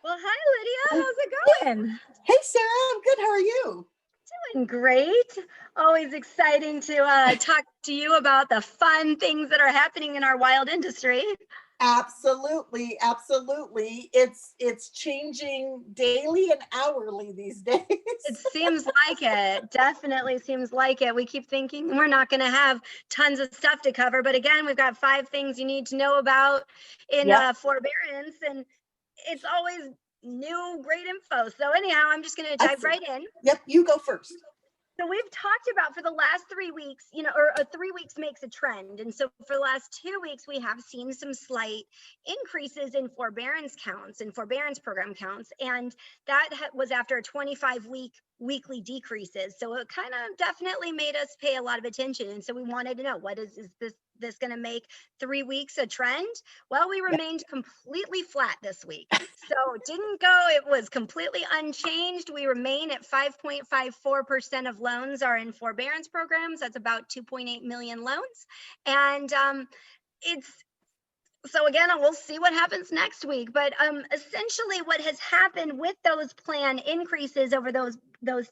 Well, hi, Lydia. How's it going? Hey, Sarah, I'm good. How are you? Doing great. Always exciting to talk to you about the fun things that are happening in our wild industry. Absolutely, absolutely. It's changing daily and hourly these days. It seems like it. Definitely seems like it. We keep thinking we're not going to have tons of stuff to cover, but again, we've got 5 things you need to know about in Yep, forbearance, and it's always new, great info. So anyhow, I'm just going to dive excellent. right in. Yep, you go first. So we've talked about for the last 3 weeks, or 3 weeks makes a trend. And so for the last 2 weeks, we have seen some slight increases in forbearance counts and forbearance program counts. And that was after 25-week weekly decreases. So it kind of definitely made us pay a lot of attention. And so we wanted to know, what is this going to make 3 weeks a trend? Well, we Yep. remained completely flat this week. So it didn't go, it was completely unchanged. We remain at 5.54% of loans are in forbearance programs. That's about 2.8 million loans. And it's, so again, we'll see what happens next week. But essentially what has happened with those plan increases over those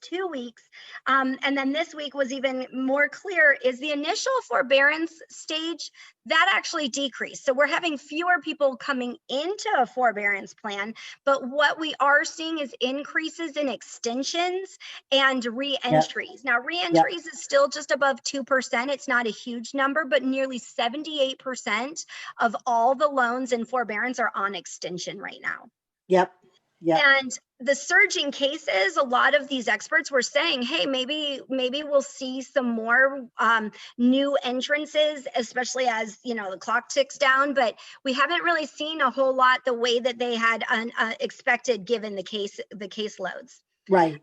2 weeks, and then this week was even more clear, is the initial forbearance stage that actually decreased. So we're having fewer people coming into a forbearance plan, but what we are seeing is increases in extensions and re-entries. Now, Yep. re-entries is still just above 2%. It's not a huge number, but nearly 78% of all the loans in forbearance are on extension right now. Yep. Yep. And the surging cases, a lot of these experts were saying, hey, maybe we'll see some more new entrances, especially as the clock ticks down. But we haven't really seen a whole lot the way that they had expected, given the caseloads. Right.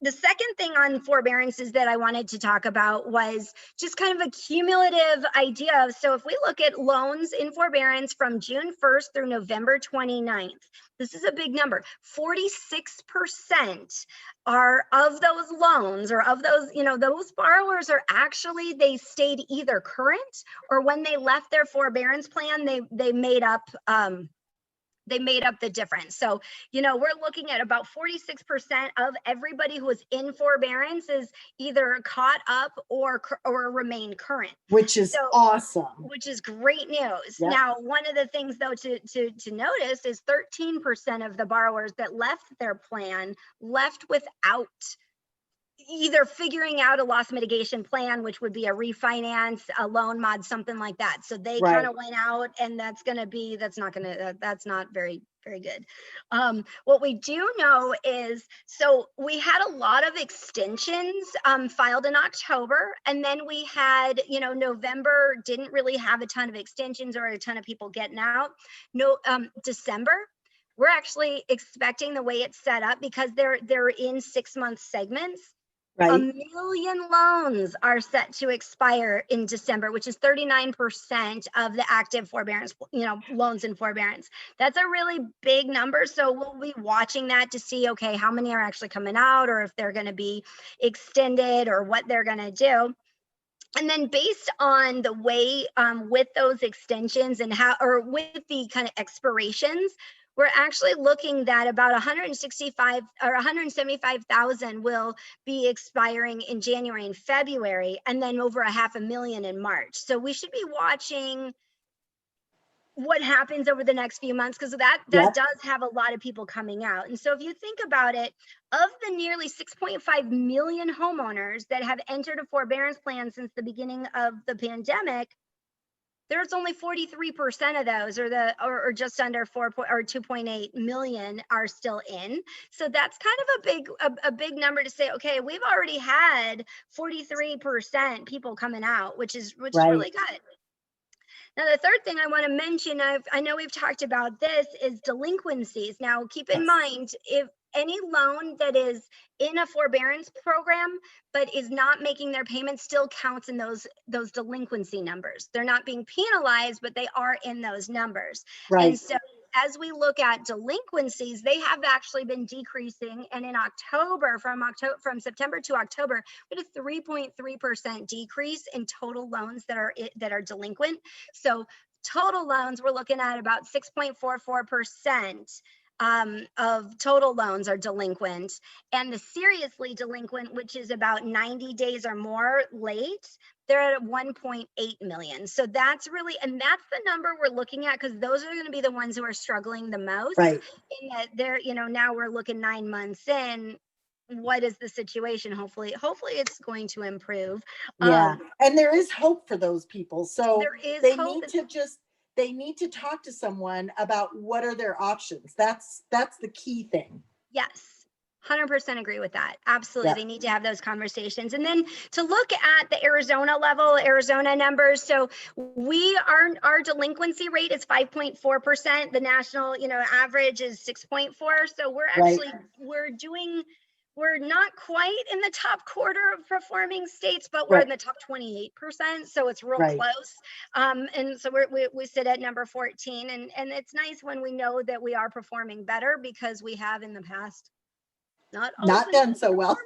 The second thing on forbearances that I wanted to talk about was just kind of a cumulative idea. So if we look at loans in forbearance from June 1st through November 29th, this is a big number. 46% are of those loans, or of those, those borrowers are actually, they stayed either current, or when they left their forbearance plan, they made up the difference. So, we're looking at about 46% of everybody who is in forbearance is either caught up or remain current. Which is awesome. Which is great news. Yep. Now, one of the things though to notice is 13% of the borrowers that left their plan left without either figuring out a loss mitigation plan, which would be a refinance, a loan mod, something like that. So they kind of went out, and that's not very, very good. What we do know is, so we had a lot of extensions filed in October, and then we had, November didn't really have a ton of extensions or a ton of people getting out. December, we're actually expecting, the way it's set up, because they're in 6-month segments. Right. 1 million loans are set to expire in December, which is 39% of the active forbearance, loans in forbearance. That's a really big number. So we'll be watching that to see, okay, how many are actually coming out, or if they're going to be extended, or what they're going to do. And then based on the way with those extensions and or with the kind of expirations, we're actually looking that about 165 or 175,000 will be expiring in January and February, and then over 500,000 in March. So we should be watching what happens over the next few months, because that does have a lot of people coming out. And so if you think about it, of the nearly 6.5 million homeowners that have entered a forbearance plan since the beginning of the pandemic, there's only 43% of those, or just under 2.8 million, are still in. So that's kind of a big number to say, okay, we've already had 43% people coming out, which is really good. Now, the third thing I want to mention, I know we've talked about this, is delinquencies. Now, keep in mind, if any loan that is in a forbearance program but is not making their payments still counts in those delinquency numbers. They're not being penalized, but they are in those numbers. Right. And so as we look at delinquencies, they have actually been decreasing. And in October, from September to October, we had a 3.3% decrease in total loans that are delinquent. So total loans, we're looking at about 6.44% of total loans are delinquent, and the seriously delinquent, which is about 90 days or more late, they're at 1.8 million. So that's really, and that's the number we're looking at, because those are going to be the ones who are struggling the most. Right. In that they're, now we're looking 9 months in. What is the situation? Hopefully it's going to improve. Yeah. And there is hope for those people. So There is they hope. they need to talk to someone about what are their options. That's the key thing. Yes. 100% agree with that. Absolutely. Yeah. They need to have those conversations. And then to look at the Arizona level, Arizona numbers. So our delinquency rate is 5.4%. The national, average is 6.4. So we're actually, we're not quite in the top quarter of performing states, but we're in the top 28%. So it's real close. And so we sit at number 14, and it's nice when we know that we are performing better, because we have in the past not done so well.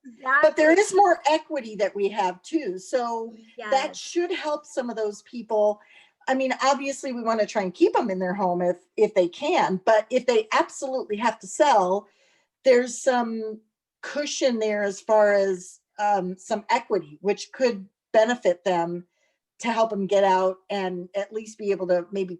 Exactly. But there is more equity that we have too. So that should help some of those people. I mean, obviously we want to try and keep them in their home if they can, but if they absolutely have to sell, there's some cushion there as far as some equity, which could benefit them to help them get out and at least be able to maybe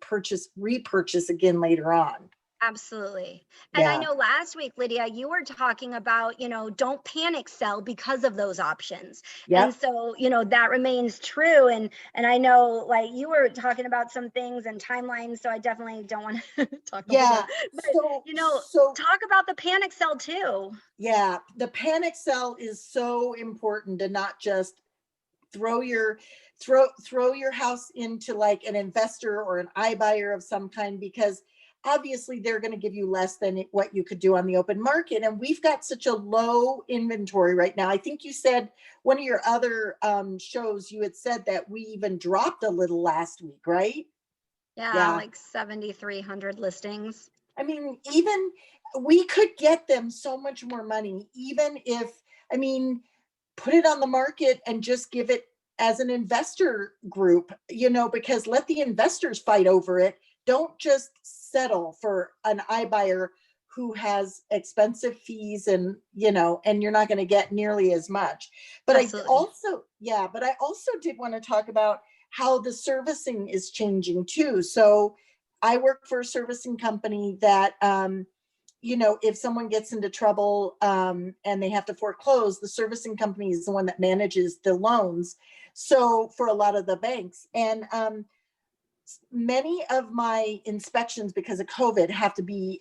repurchase again later on. Absolutely. And I know last week, Lydia, you were talking about, don't panic sell because of those options. Yep. And so, that remains true. And I know, like, you were talking about some things and timelines, so I definitely don't want to talk about that. But, so talk about the panic sell too. Yeah, the panic sell is so important to not just throw your house into like an investor or an iBuyer of some kind, because obviously they're going to give you less than what you could do on the open market. And we've got such a low inventory right now. I think you said one of your other shows, you had said that we even dropped a little last week, right? Yeah. Like 7,300 listings. I mean, even we could get them so much more money, even if, put it on the market and just give it as an investor group, because let the investors fight over it. Don't just settle for an iBuyer who has expensive fees and you're not going to get nearly as much. But Absolutely. I also did want to talk about how the servicing is changing too. So I work for a servicing company that, if someone gets into trouble and they have to foreclose, the servicing company is the one that manages the loans. So for a lot of the banks, and many of my inspections because of COVID have to be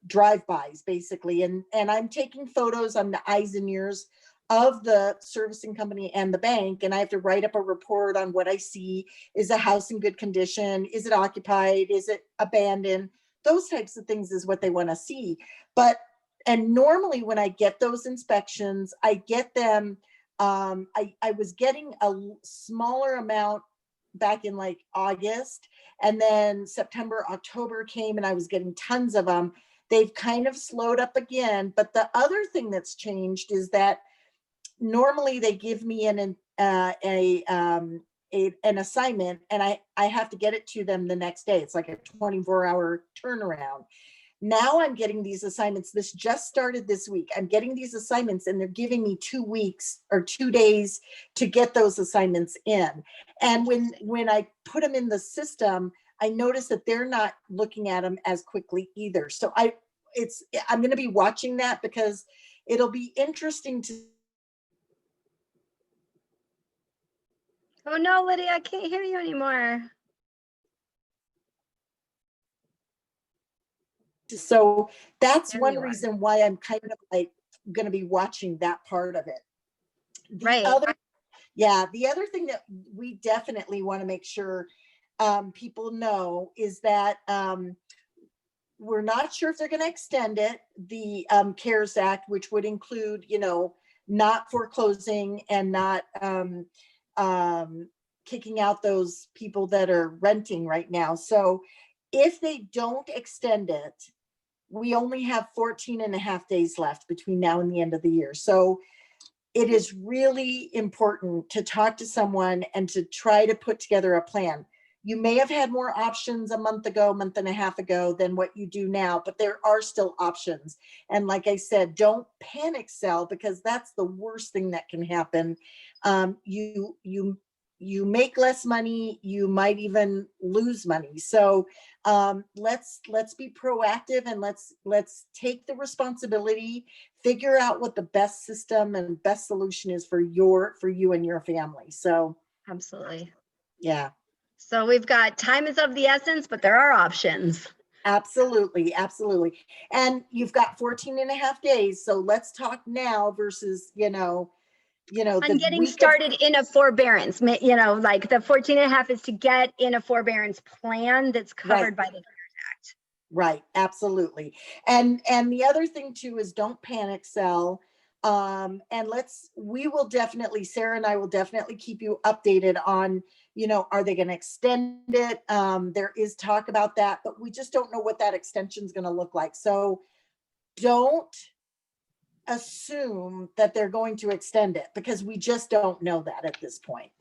drive-bys basically. And I'm taking photos on the eyes and ears of the servicing company and the bank. And I have to write up a report on what I see. Is the house in good condition? Is it occupied? Is it abandoned? Those types of things is what they want to see. And normally when I get those inspections, I get them, I was getting a smaller amount back in like August, and then September, October came and I was getting tons of them. They've kind of slowed up again. But the other thing that's changed is that normally they give me an assignment and I have to get it to them the next day. It's like a 24-hour turnaround. Now I'm getting these assignments. This just started this week. I'm getting these assignments and they're giving me 2 weeks or 2 days to get those assignments in. And when I put them in the system, I notice that they're not looking at them as quickly either. So I'm going to be watching that because it'll be interesting to. Oh no, Lydia, I can't hear you anymore. So that's one reason why I'm kind of like going to be watching that part of it. The other thing that we definitely want to make sure people know is that we're not sure if they're going to extend it, the CARES Act, which would include, not foreclosing and not kicking out those people that are renting right now. So if they don't extend it, we only have 14 and a half days left between now and the end of the year. So it is really important to talk to someone and to try to put together a plan. You may have had more options a month ago, month and a half ago than what you do now, but there are still options. And like I said, don't panic sell, because that's the worst thing that can happen. You make less money, you might even lose money. So let's be proactive, and let's take the responsibility, figure out what the best system and best solution is for you and your family. So Absolutely. yeah. So we've got time is of the essence, but there are options. Absolutely. Absolutely. And you've got 14 and a half days. So let's talk now versus, On the getting week started in a forbearance, like the 14 and a half is to get in a forbearance plan that's covered by the CARES Act. Right. Absolutely. And the other thing too is don't panic sell. And we will definitely, Sarah and I will definitely keep you updated on, are they going to extend it? There is talk about that, but we just don't know what that extension is going to look like. So don't assume that they're going to extend it, because we just don't know that at this point.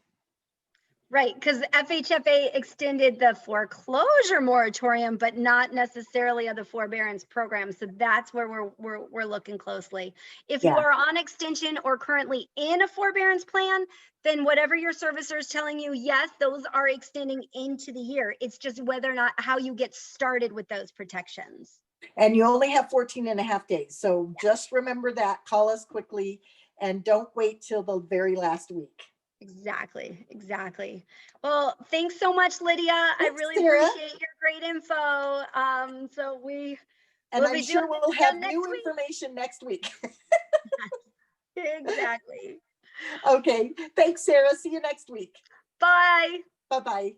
Right, because FHFA extended the foreclosure moratorium, but not necessarily of the forbearance program. So that's where we're looking closely. If you are on extension or currently in a forbearance plan, then whatever your servicer is telling you, yes, those are extending into the year. It's just whether or not how you get started with those protections. And you only have 14 and a half days. So just remember that, call us quickly, and don't wait till the very last week. Exactly. Well, thanks so much, Lydia. I really Sarah. appreciate your great info. And we'll I'm be sure doing we'll this again have next new week. information next week. Exactly. Okay. Thanks, Sarah. See you next week. Bye. Bye-bye.